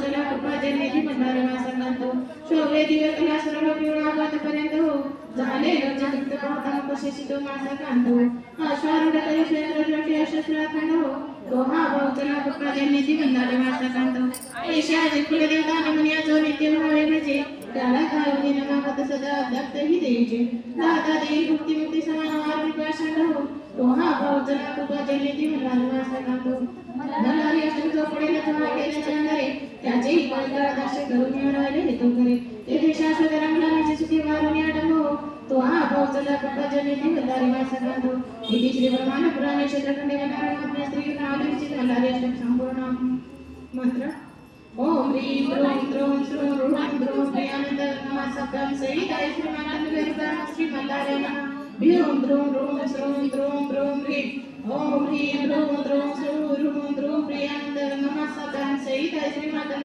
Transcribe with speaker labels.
Speaker 1: चला कृपा जन्मेची मंदार वासनांतो शोभे दिवे कला सर्व पिवळापर्यंत हो झाले जगत पाहता कशेशितो माझा कांतो अश्वारूढ तरी क्षेत्र यशस्राखंड हो तो हा भाऊ चला कृपा जन्मेची मंदार वासनांतो ऐशा जिकुल देवता नमनिया जो नित्य भावे भजे त्याला काळजी नमागत सदा दत्त ही देवीचे दाता देवी मुक्ती समानार विपाषण हो तो हा भाऊ चला कृपा जन्मेची मंदार वासनांतो मनारी असून चोपडीला जमा केले चंदरे त्याचेही कळकळ दाशे करून मिळवले हेतू करे तेथे शाश्वत रंगणाचे सुखी मारून आडंबो तो हा भोजला कृपा जनिती वल्लारी वासनांतो इति श्री ब्रह्मांड पुराणे क्षेत्रखंडे वनारमात्म्य स्त्री नावलीची वल्लारी अष्टक संपूर्ण मंत्र ओम ह्रीं द्रों द्रों श्रूं ह्रूं द्रों प्रियानंद नमः सप्तम सहिताय श्रीमानंद वेरुदान श्री मल्लारे नमः ह्रीं द्रों ह्रूं श्रूं द्रों द्रों ह्रीं ओम ह्रीं द्रों द्रों श्रूं ह्रूं द्रों प्रियानंद नमः सप्तम सहिताय श्री